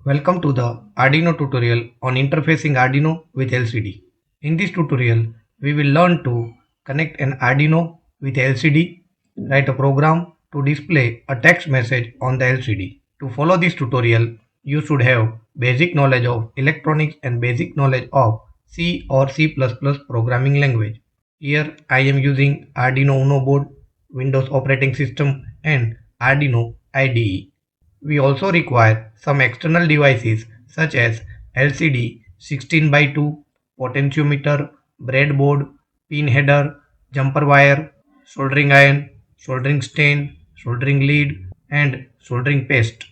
Welcome to the Arduino tutorial on interfacing Arduino with LCD. In this tutorial, we will learn to connect an Arduino with LCD, write a program to display a text message on the LCD. To follow this tutorial, you should have basic knowledge of electronics and basic knowledge of C or C++ programming language. Here I am using Arduino Uno board, Windows operating system and Arduino IDE. We also require some external devices such as LCD 16 by 2, potentiometer, breadboard, pin header, jumper wire, soldering iron, soldering stain, soldering lead and soldering paste.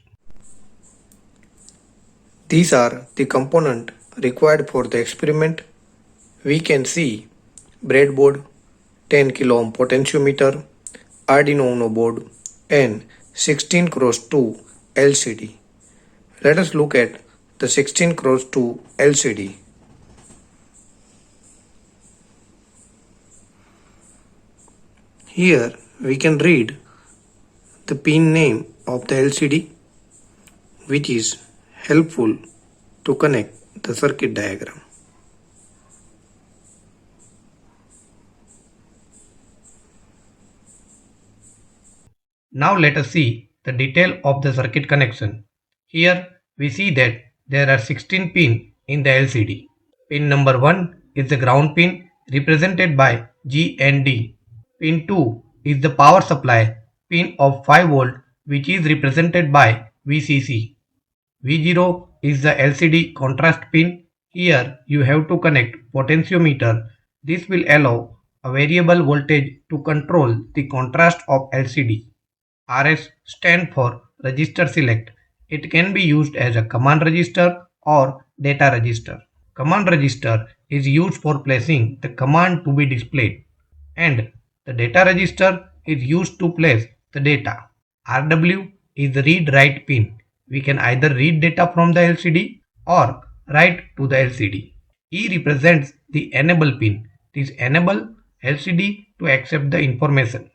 These are the components required for the experiment. We can see breadboard, 10 kilo ohm potentiometer, Arduino Uno board and 16 cross 2 LCD. Let us look at the 16 cross 2 LCD. Here we can read the pin name of the LCD, which is helpful to connect the circuit diagram. Now let us see the detail of the circuit connection. Here we see that there are 16 pins in the LCD. Pin number 1 is the ground pin represented by G and D. Pin 2 is the power supply pin of 5 volt which is represented by VCC. V0 is the LCD contrast pin. Here you have to connect potentiometer. This will allow a variable voltage to control the contrast of LCD. RS stand for register select. It can be used as a command register or data register. Command register is used for placing the command to be displayed and the data register is used to place the data. RW is the read write pin. We can either read data from the LCD or write to the LCD. E represents the enable pin. This enable LCD to accept the information.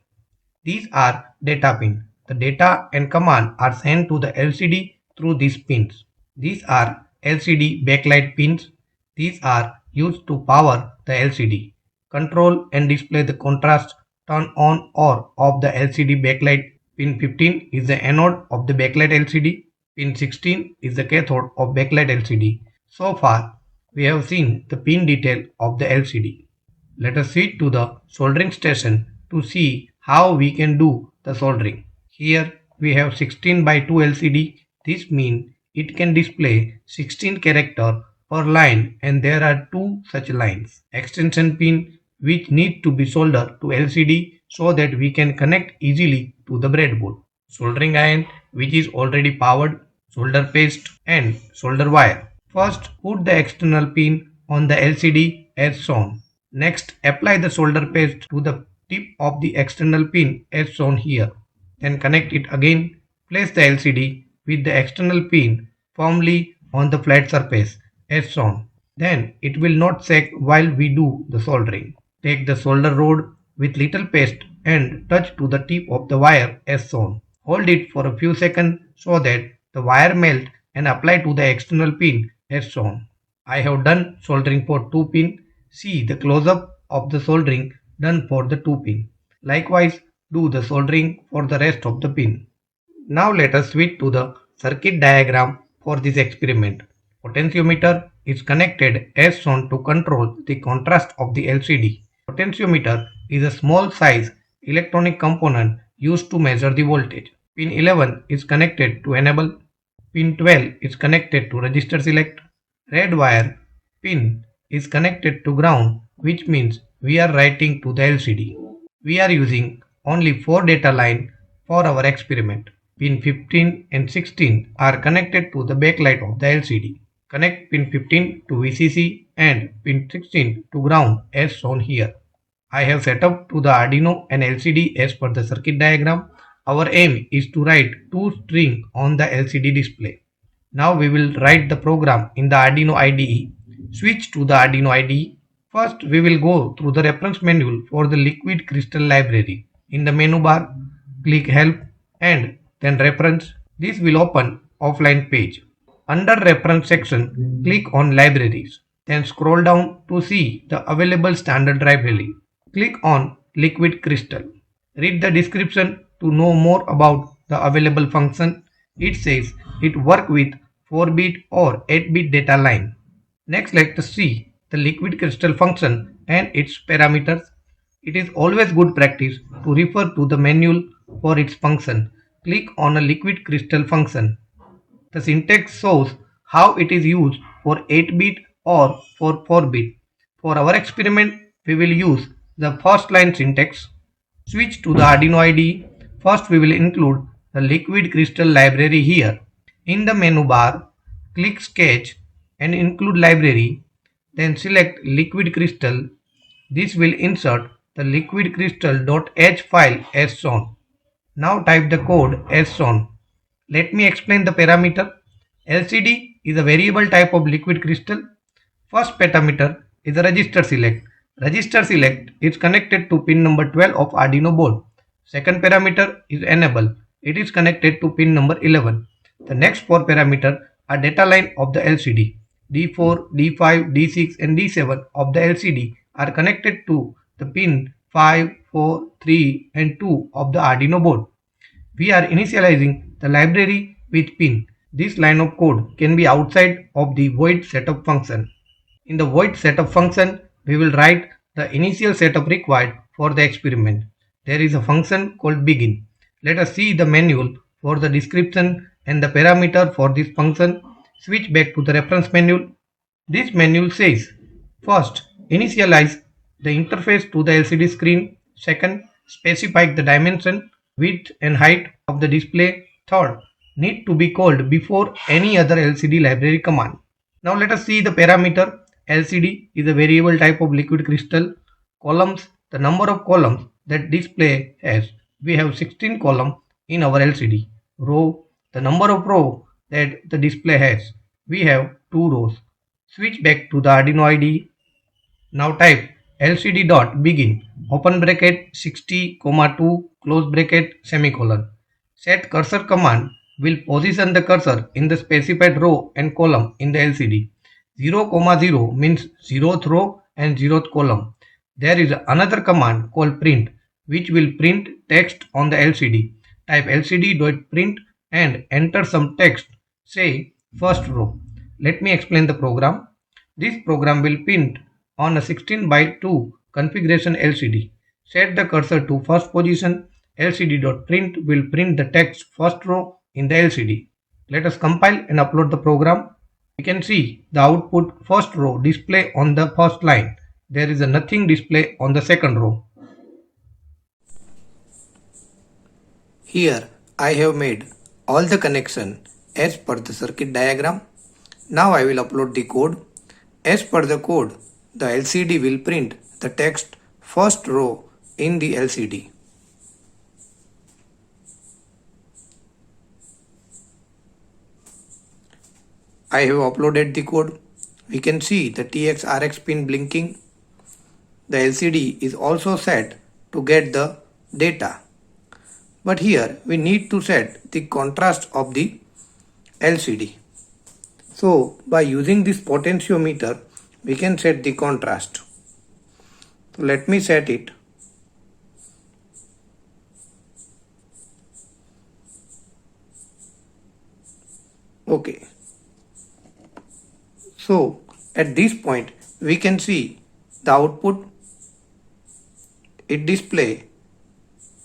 These are data pins. The data and command are sent to the LCD through these pins. These are LCD backlight pins. These are used to power the LCD. Control and display the contrast, turn on or off the LCD backlight. Pin 15 is the anode of the backlight LCD. Pin 16 is the cathode of backlight LCD. So far, we have seen the pin detail of the LCD. Let us switch to the soldering station to see how we can do the soldering. Here we have 16 by 2 LCD. This means it can display 16 characters per line and there are two such lines. Extension pin which need to be soldered to LCD so that we can connect easily to the breadboard. Soldering iron which is already powered, solder paste and solder wire. First put the external pin on the LCD as shown. Next apply the solder paste to the tip of the external pin as shown here. Then connect it again. Place the LCD with the external pin firmly on the flat surface as shown. Then it will not sag while we do the soldering. Take the solder rod with little paste and touch to the tip of the wire as shown. Hold it for a few seconds so that the wire melt and apply to the external pin as shown. I have done soldering for 2 pin. See the close-up of the soldering done for the 2 pin. Likewise, do the soldering for the rest of the pin. Now let us switch to the circuit diagram for this experiment. Potentiometer is connected as shown to control the contrast of the LCD. Potentiometer is a small size electronic component used to measure the voltage. Pin 11 is connected to enable. Pin 12 is connected to register select. Red wire pin is connected to ground, which means we are writing to the LCD. We are using only 4 data lines for our experiment. Pin 15 and 16 are connected to the backlight of the LCD. Connect pin 15 to VCC and pin 16 to ground as shown here. I have set up to the Arduino and LCD as per the circuit diagram. Our aim is to write 2 strings on the LCD display. Now we will write the program in the Arduino IDE. Switch to the Arduino IDE. First we will go through the reference manual for the liquid crystal library. In the menu bar, click help and then reference. This will open offline page. Under reference section, click on libraries. Then scroll down to see the available standard library. Click on liquid crystal. Read the description to know more about the available function. It says it works with 4-bit or 8-bit data line. Next, let us see the liquid crystal function and its parameters. It is always good practice to refer to the manual for its function. Click on a liquid crystal function. The syntax shows how it is used for 8-bit or for 4-bit. For our experiment, we will use the first line syntax. Switch to the Arduino IDE. First, we will include the liquid crystal library here. In the menu bar, click Sketch and include library. Then select liquid crystal. This will insert the liquid crystal.h file as shown. Now type the code as shown. Let me explain the parameter. LCD is a variable type of liquid crystal. First parameter is a register select. Register select is connected to pin number 12 of Arduino board. Second parameter is enable. It is connected to pin number 11. The next four parameters are data line of the LCD. D4, D5, D6 and D7 of the LCD are connected to the pin 5, 4, 3 and 2 of the Arduino board. We are initializing the library with pin. This line of code can be outside of the void setup function. In the void setup function, we will write the initial setup required for the experiment. There is a function called begin. Let us see the manual for the description and the parameter for this function. Switch back to the reference manual. This manual says, first, initialize the interface to the LCD screen. Second, specify the dimension, width and height of the display. Third, need to be called before any other LCD library command. Now let us see the parameter. LCD is a variable type of liquid crystal. Columns, the number of columns that display has. We have 16 columns in our LCD. Row, the number of rows that the display has. We have 2 rows. Switch back to the Arduino IDE. Now type lcd.begin open bracket 60,2 close bracket semicolon. Set cursor command will position the cursor in the specified row and column in the LCD. 0,0 means 0th row and 0th column. There is another command called print which will print text on the LCD. Type lcd.print and enter some text, say first row. Let me explain the program. This program will print on a 16 by 2 configuration LCD. Set the cursor to first position. lcd.print will print the text first row in the LCD. Let us compile and upload the program. We can see the output first row display on the first line. There is a nothing display on the second row. Here I have made all the connection as per the circuit diagram. Now I will upload the code. As per the code, the LCD will print the text first row in the LCD. I have uploaded the code. We can see the TX RX pin blinking. The LCD is also set to get the data. But here we need to set the contrast of the LCD. So by using this potentiometer, we can set the contrast. So let me set it. Okay. So at this point we can see the output. It display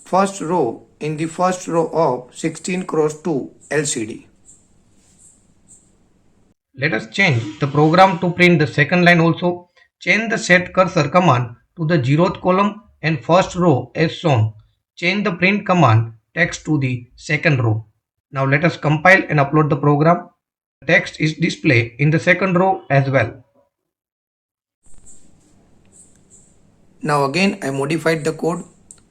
first row in the first row of 16x2 LCD. Let us change the program to print the second line also. Change the set cursor command to the 0th column and first row as shown. Change the print command text to the second row. Now let us compile and upload the program. The text is displayed in the second row as well. Now again I modified the code.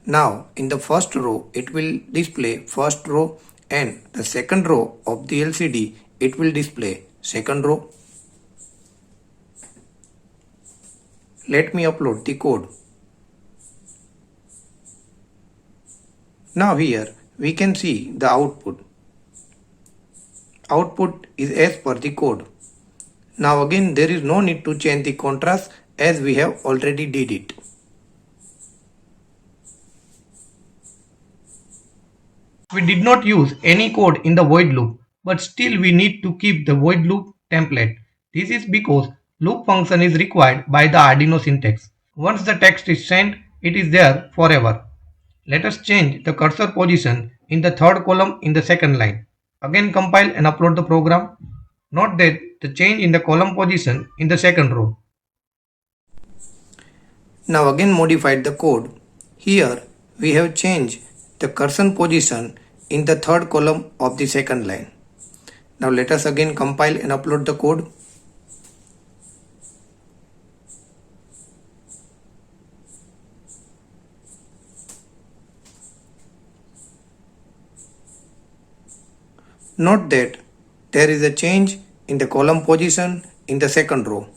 Now in the first row it will display first row and the second row of the LCD it will display second row. Let me upload the code. Now here we can see the output. output is as per the code. Now again there is no need to change the contrast as we have already did it. We did not use any code in the void loop, but still we need to keep the void loop template. This is because loop function is required by the Arduino syntax. Once the text is sent, it is there forever. Let us change the cursor position in the third column in the second line. Again compile and upload the program. Note that the change in the column position in the second row. Now again modified the code. Here we have changed the cursor position in the third column of the second line. Now let us again compile and upload the code. Note that there is a change in the column position in the second row.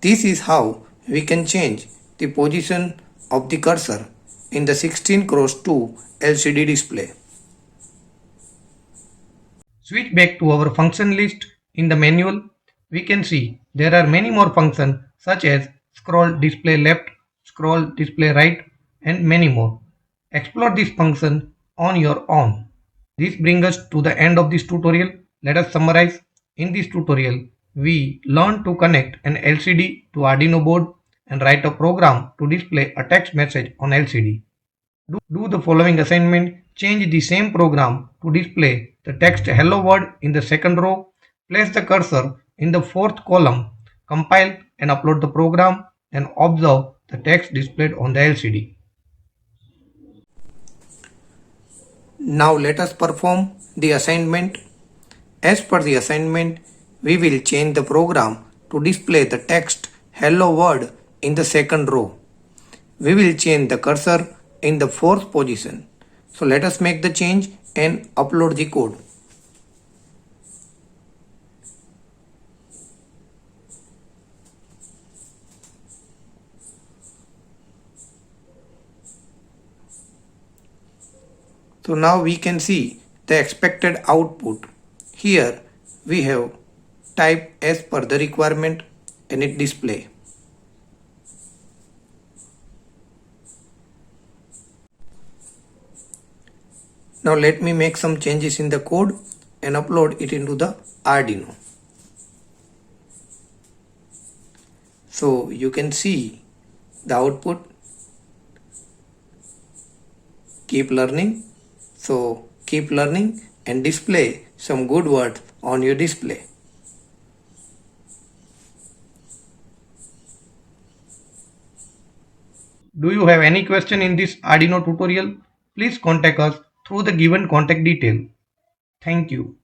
This is how we can change the position of the cursor in the 16x2 LCD display. Switch back to our function list. In the manual, we can see there are many more functions such as scroll display left, scroll display right, and many more. Explore this function on your own. This brings us to the end of this tutorial. Let us summarize. In this tutorial, we learned to connect an LCD to Arduino board and write a program to display a text message on LCD. Do the following assignment. Change the same program to display the text hello world in the second row. Place the cursor in the fourth column. Compile and upload the program and observe the text displayed on the LCD. Now let us perform the assignment. As per the assignment, we will change the program to display the text hello world in the second row. We will change the cursor in the fourth position. So let us make the change and upload the code. So now we can see the expected output. Here we have typed as per the requirement and it display. Now let me make some changes in the code and upload it into the Arduino. So you can see the output. Keep learning. So keep learning and display some good words on your display. Do you have any question in this Arduino tutorial? Please contact us through the given contact detail. Thank you.